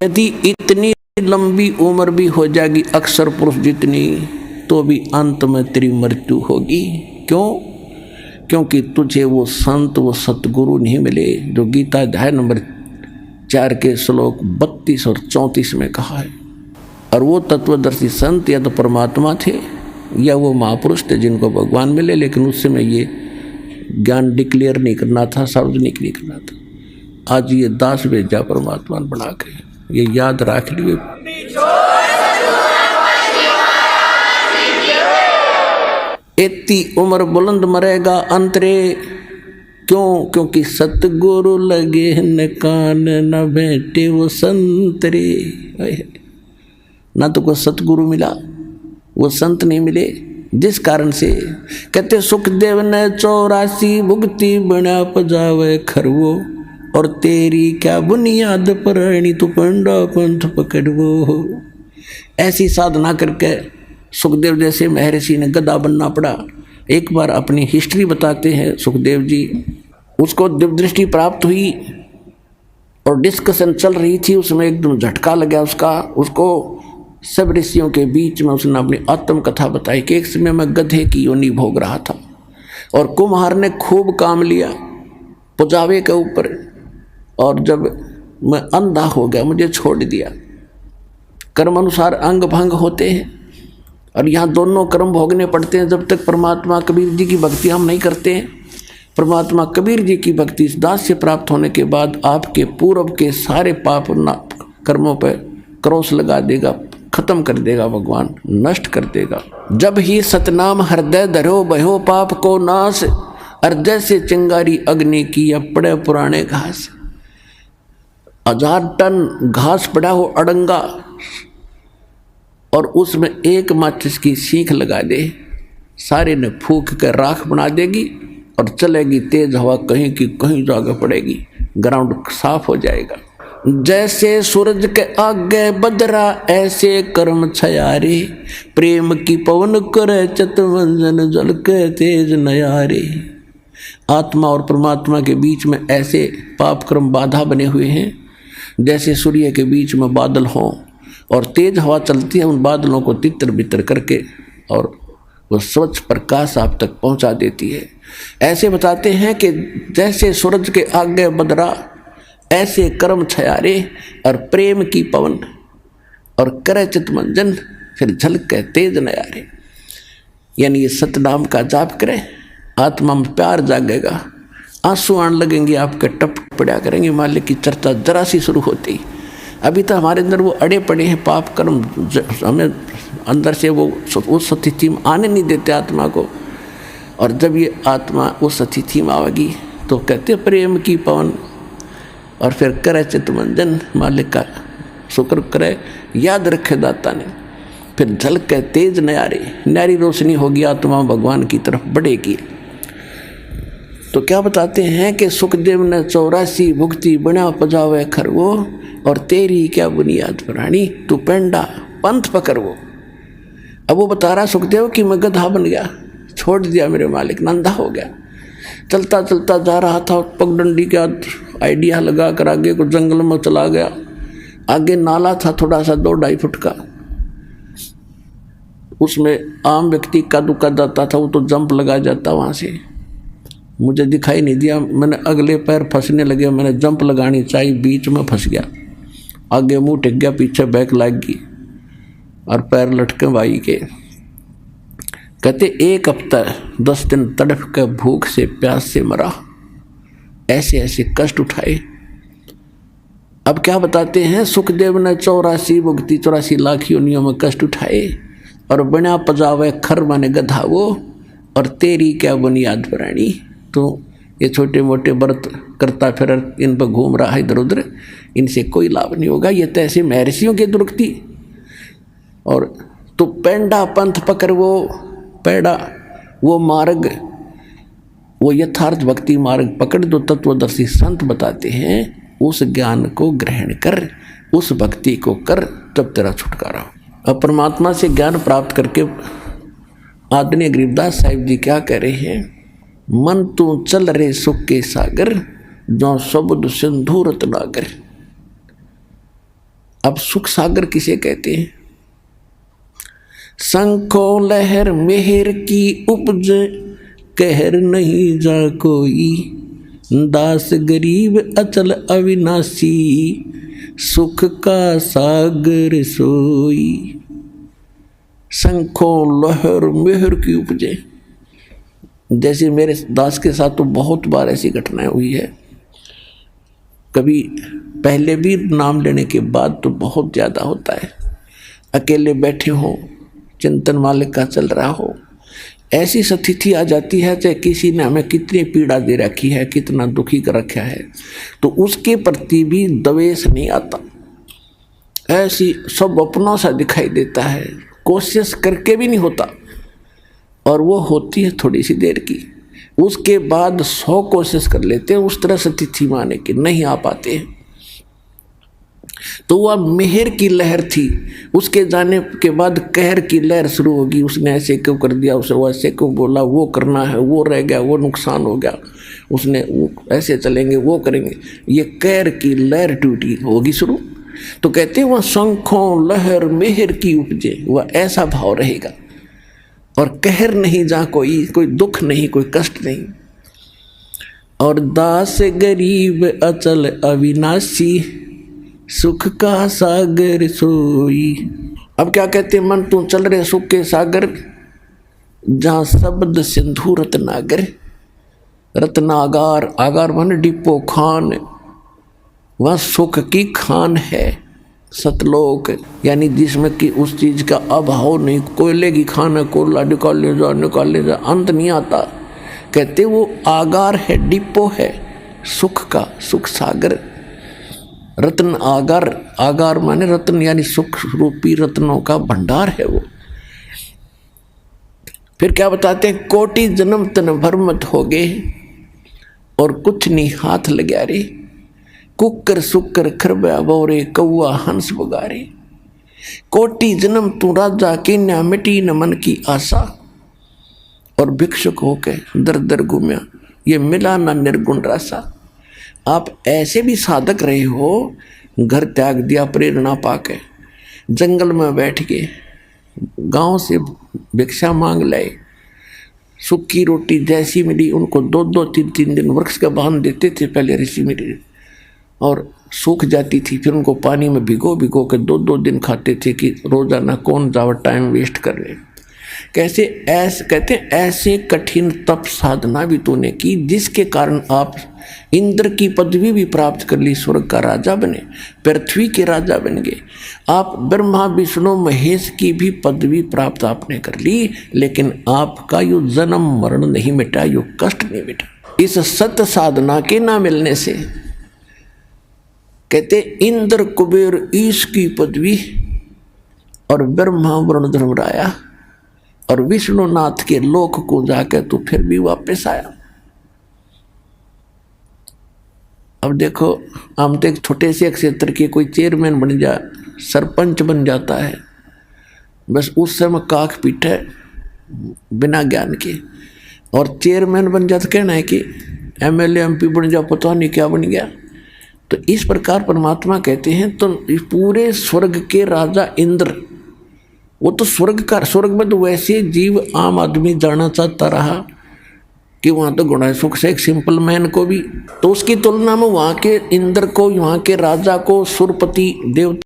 यदि इतनी लंबी उम्र भी हो जाएगी अक्सर पुरुष जितनी, तो भी अंत में तेरी मृत्यु होगी। क्यों? क्योंकि तुझे वो संत, वो सतगुरु नहीं मिले जो गीता अध्याय नंबर 4 के श्लोक 32 और 34 में कहा है। और वो तत्वदर्शी संत या तो परमात्मा थे या वो महापुरुष थे जिनको भगवान मिले, लेकिन उस समय ये ज्ञान डिक्लेयर नहीं करना था, सार्वजनिक नहीं करना था। आज ये दास भेजा परमात्मा बना के, ये याद रख लिए। इतनी उम्र बुलंद मरेगा अंतरे। क्यों? क्योंकि सतगुरु लगे न कान, न बैठे वो संतरे। ना तो कोई सतगुरु मिला, वो संत नहीं मिले, जिस कारण से कहते सुखदेव ने 84 भुगती बना पजावे खरवो, और तेरी क्या बुनियाद पर तू पंडा पंथ पकड़वो। ऐसी साधना करके सुखदेव जैसे महर्षि ने गधा बनना पड़ा। एक बार अपनी हिस्ट्री बताते हैं सुखदेव जी। उसको दिव्य दृष्टि प्राप्त हुई और डिस्कशन चल रही थी, उसमें एकदम झटका लगा उसको सब ऋषियों के बीच में उसने अपनी आत्म कथा बताई कि एक समय मैं गधे की योनि भोग रहा था और कुम्हार ने खूब काम लिया पुजावे के ऊपर, और जब मैं अंधा हो गया मुझे छोड़ दिया। कर्म अनुसार अंग भंग होते हैं और यहाँ दोनों कर्म भोगने पड़ते हैं जब तक परमात्मा कबीर जी की भक्ति हम नहीं करते हैं। परमात्मा कबीर जी की भक्ति इस दास से प्राप्त होने के बाद आपके पूर्व के सारे पाप कर्मों पर क्रॉस लगा देगा, खत्म कर देगा, भगवान नष्ट कर देगा। जब ही सतनाम हृदय धरो भयो पाप को नाश, हृदय से चिंगारी अग्नि की या पड़े पुराने घास। 1000 टन घास पड़ा हो अड़ंगा और उसमें एक माचिस की सीख लगा दे, सारे ने फूंक कर राख बना देगी और चलेगी तेज हवा, कहीं की कहीं जगह पड़ेगी, ग्राउंड साफ हो जाएगा। जैसे सूरज के आगे बदरा ऐसे कर्म छयारे, प्रेम की पवन करे चितवंजन जल के तेज नयारे। आत्मा और परमात्मा के बीच में ऐसे पाप कर्म बाधा बने हुए हैं जैसे सूर्य के बीच में बादल हों और तेज हवा चलती है, उन बादलों को तितर बितर करके और वो स्वच्छ प्रकाश आप तक पहुंचा देती है। ऐसे बताते हैं कि जैसे सूरज के आगे बदरा ऐसे कर्म छयारे, और प्रेम की पवन और करे चितमंजन फिर झलके तेज नयारे। यानी ये सतनाम का जाप करें, आत्मा में प्यार जागेगा, आंसू आने लगेंगे, आपके टप पड़ा करेंगे। मालिक की चर्चा जरा सी शुरू होती, अभी तो हमारे अंदर वो अड़े पड़े हैं पाप कर्म, हमें अंदर से वो उस स्थिति में आने नहीं देते आत्मा को। और जब ये आत्मा उस स्थिति में आवेगी तो कहते प्रेम की पवन, और फिर करे चितमंजन, मालिक का शुक्र करे, याद रखे दाता ने, फिर झलके तेज नयारे, न्यारी रोशनी होगी, आत्मा भगवान की तरफ बढ़ेगी। तो क्या बताते हैं कि सुखदेव ने 84 भुगती बना पजावे खरवो, और तेरी क्या बुनियाद प्राणी तू पेंडा पंथ पकड़वो। अब वो बता रहा सुखदेव कि मैं गधा बन गया, छोड़ दिया मेरे मालिक, नंदा हो गया, चलता चलता जा रहा था, पगडंडी का आइडिया लगा कर आगे को जंगल में चला गया। आगे नाला था थोड़ा सा 2-2.5 फुट का, उसमें आम व्यक्ति कदम जाता था, वो तो जंप लगा जाता वहाँ से। मुझे दिखाई नहीं दिया, मैंने अगले पैर फंसने लगे, मैंने जंप लगानी चाहिए, बीच में फंस गया, आगे मुंह टिक गया, पीछे बैक लग गई और पैर लटके भाई के। कहते 1 हफ्ता 10 दिन तड़प के भूख से प्यास से मरा, ऐसे ऐसे कष्ट उठाए। अब क्या बताते हैं सुखदेव ने 84 भुगती 84 लाख योनियों में कष्ट उठाए, और बिना पजावे खर माने गधा वो, और तेरी क्या बुनियाद प्राणी। तो ये छोटे मोटे व्रत करता फिर इन पर घूम रहा है इधर उधर, इनसे कोई लाभ नहीं होगा। ये तो ऐसे महर्षियों की दुर्गति। और तो पेंडा पंथ पकड़, वो पेड़ा वो मार्ग, वो यथार्थ भक्ति मार्ग पकड़ दो। तत्वदर्शी संत बताते हैं उस ज्ञान को ग्रहण कर, उस भक्ति को कर, तब तेरा छुटकारा हो। अब परमात्मा से ज्ञान प्राप्त करके आदरणीय गरीबदास साहिब जी क्या कह रहे हैं, मन तू चल रे सुख के सागर, जो शब्द सिंधु रत्नागर। अब सुख सागर किसे कहते हैं? शंखो लहर मेहर की उपज, कहर नहीं जा कोई, दास गरीब अचल अविनाशी, सुख का सागर सोई। शंखो लहर मेहर की उपजे, जैसे मेरे दास के साथ तो बहुत बार ऐसी घटनाएं हुई है, कभी पहले भी नाम लेने के बाद तो बहुत ज़्यादा होता है। अकेले बैठे हो, चिंतन मालिक का चल रहा हो, ऐसी स्थिति आ जाती है चाहे किसी ने हमें कितनी पीड़ा दे रखी है, कितना दुखी कर रखा है, तो उसके प्रति भी द्वेष नहीं आता। ऐसी सब अपनों सा दिखाई देता है, कोशिश करके भी नहीं होता, और वो होती है थोड़ी सी देर की। उसके बाद 100 कोशिश कर लेते हैं उस तरह स्थिति में आने की, नहीं आ पाते हैं। तो वह मेहर की लहर थी, उसके जाने के बाद कहर की लहर शुरू होगी। उसने ऐसे क्यों कर दिया, उसे वो ऐसे क्यों बोला, वो करना है, वो रह गया, वो नुकसान हो गया, उसने वो ऐसे चलेंगे, वो करेंगे, ये कहर की लहर टूटी होगी शुरू। तो कहते हैं वह शंखों लहर मेहर की उपजे, वह ऐसा भाव रहेगा, और कहर नहीं जा कोई दुख नहीं, कोई कष्ट नहीं। और दास गरीब अचल अविनाशी, सुख का सागर सोई। अब क्या कहते हैं? मन तू चल रहे सुख के सागर, जहाँ शब्द सिंधु रत्नागर। रत्नागार, आगार मन डिपो खान, वह सुख की खान है। सतलोक यानी जिसमें कि उस चीज का अभाव नहीं, कोयले की खान है, कोयला निकाल ले जा, अंत नहीं आता। कहते वो आगार है, डिपो है सुख का, सुख सागर। रत्न आगार, आगार माने रत्न यानी सुख रूपी रत्नों का भंडार है वो। फिर क्या बताते हैं? कोटि जन्म तन भर मत हो गए, और कुछ नहीं हाथ लग्या रे, कुकर सुकर खरबा बोरे, कौआ हंस बगारे। कोटि जन्म तू राजा की न मिटी न मन की आशा, और भिक्षुक होके दर दर घूमया, ये मिला ना निर्गुण रासा। आप ऐसे भी साधक रहे हो, घर त्याग दिया प्रेरणा पाके, जंगल में बैठ के गांव से भिक्षा मांग लाए, सूखी रोटी जैसी मिली उनको 2-2 3-3 दिन वृक्ष का बांध देते थे पहले ऋषि मुनि, और सूख जाती थी, फिर उनको पानी में भिगो भिगो के 2-2 दिन खाते थे कि रोजाना कौन जावा टाइम वेस्ट कर रहे। कैसे ऐसे कहते हैं, ऐसे कठिन तप साधना भी तूने की जिसके कारण आप इंद्र की पदवी भी प्राप्त कर ली, स्वर्ग का राजा बने, पृथ्वी के राजा बन गए। आप ब्रह्मा विष्णु महेश की भी पदवी प्राप्त आपने कर ली, लेकिन आपका यो जन्म मरण नहीं मिटा, यो कष्ट नहीं मिटा इस सत्य साधना के ना मिलने से। कहते इंद्र कुबेर ईश की पदवी, और ब्रह्मा वरुण धर्मराया और विष्णुनाथ के लोक को जाकर तो फिर भी वापस आया। अब देखो, हम तो एक छोटे से क्षेत्र के कोई चेयरमैन बन जा, सरपंच बन जाता है, बस उस समय काख पीटे बिना ज्ञान के, और चेयरमैन बन जाता कहना है कि एमएलए एमपी बन जा, पता नहीं क्या बन गया। तो इस प्रकार परमात्मा कहते हैं, तो पूरे स्वर्ग के राजा इंद्र, वो तो स्वर्ग में तो वैसे जीव आम आदमी जाना चाहता रहा कि वहाँ तो गुण सुख से एक सिंपल मैन को भी, तो उसकी तुलना में वहाँ के इंद्र को, वहाँ के राजा को, सुरपति देवता